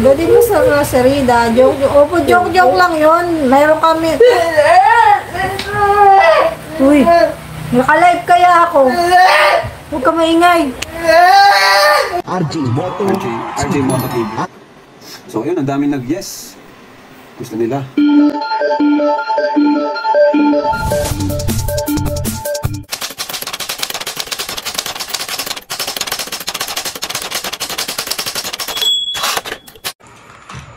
Dali mo sa Rosarida. Joke lang yun. Mayroon kami. Uy, naka-live kaya ako. Huwag ka maingay. RJ Moto TV. So ayun, ang daming nag-yes. Gusto nila.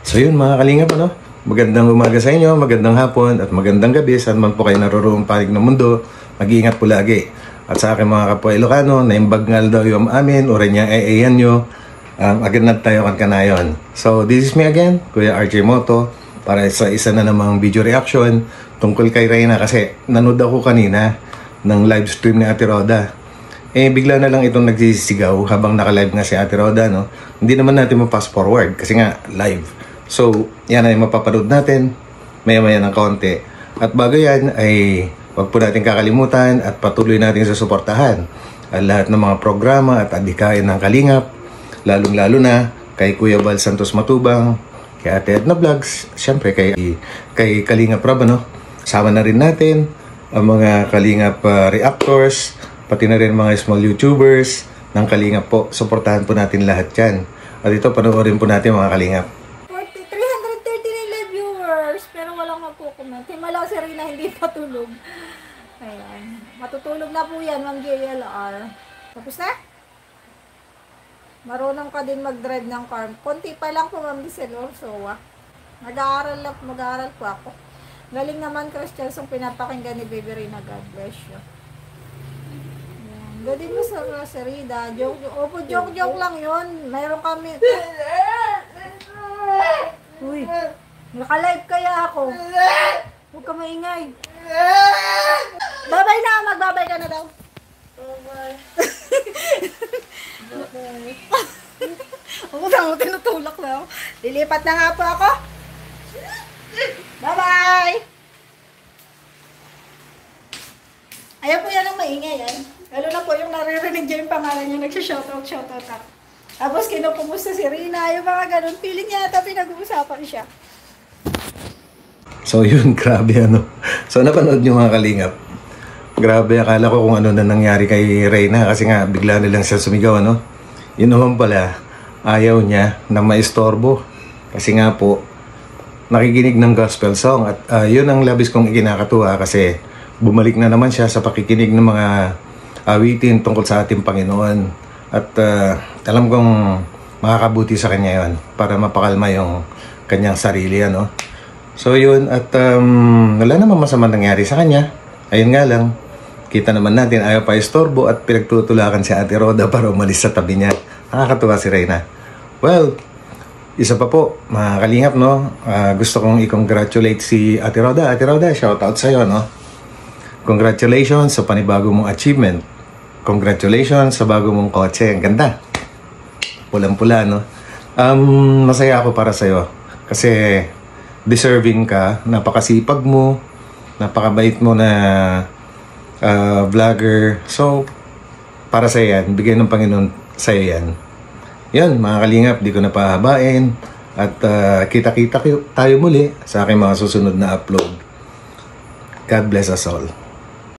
So yun mga kalingap, ano? Magandang umaga sa inyo, magandang hapon at magandang gabi saan man po kayo naroroong panig ng mundo. Mag-iingat po lagi. At sa aking mga kapwa Ilocano, naimbagngal daw yung amin, o rin yung AAN nyo, agad na tayo kan kanayon. So this is me again, Kuya RJ Moto, para sa isa na namang video reaction tungkol kay Reyna, kasi nanood ako kanina ng live stream ni Ate Roda. Bigla na lang itong nagsisigaw habang naka-live nga si Ate Roda, no? Hindi naman natin ma-fast forward kasi nga live. So, yan ay mapapanood natin maya-maya ng kaunti. At bago yan ay huwag po natin kakalimutan at patuloy natin susuportahan ang lahat ng mga programa at adhikain ng Kalingap, lalong-lalo na kay Kuya Val Santos Matubang, kay Ate Edna Vlogs, syempre kay Kalingap Rob, no? Sama na rin natin ang mga Kalingap reactors, pati na rin mga small YouTubers ng Kalingap po. Suportahan po natin lahat yan. At ito, panoorin po natin mga Kalingap. Himala si Reyna hindi patulog. Ayan. Matutulog na po yan, Ma'am JLR. Tapos na? Marunong ka din mag-drive ng car. Konti pa lang po, Ma'am Giselle Orsoa. Mag-aaral po ako. Galing naman, Christian, yung pinapakinggan ni Baby Reyna. God bless you. Ayan. Galing mo sa Rosarida. Joke lang yun. Mayroon kami. Uy, naka-live kaya ako. Huwag ka maingay. Babay na! Magbabay ka na daw. Babay. Babay. Ako na, tinutulak na ako. Lilipat na nga po ako. Bye-bye! Ayan po yan ang maingay yan. Lalo na po yung naririnig niya yung pangalan niya. Nagsha-shoutout up. Tapos kinukumusta si Reyna. Yung mga ganun. Feeling niya ata pinag-uusapan siya. So yun, grabe ano. So napanood nyo mga Kalingap. Grabe, akala ko kung ano na nangyari kay Reyna kasi nga bigla na lang siya sumigaw, ano. Yun naman pala, ayaw niya na maistorbo. Kasi nga po, nakikinig ng gospel song. At yun ang labis kong ikinakatuwa kasi bumalik na naman siya sa pakikinig ng mga awitin tungkol sa ating Panginoon. At alam kong makakabuti sa kanya yun para mapakalma yung kanyang sarili, ano. So yun, at wala naman masama nangyari sa kanya. Ayun nga lang, kita naman natin ayaw pa istorbo at pinagtutulakan si Ate Roda para umalis sa tabi niya. Nakakatuwa si Reyna. Well, isa pa po, mga Kalingap, no? Gusto kong i-congratulate si Ate Roda. Ate Roda, shoutout sa'yo, no? Congratulations sa panibago mong achievement. Congratulations sa bago mong kotse. Ang ganda. Pulang-pula, no? Masaya ako para sa'yo. Kasi deserving ka, napakasipag mo, napakabait mo na vlogger. So, para sa yan, bigay ng Panginoon sa yan. Yan, mga Kalingap, di ko na pahabain. At kita-kita tayo muli sa aking mga susunod na upload. God bless us all.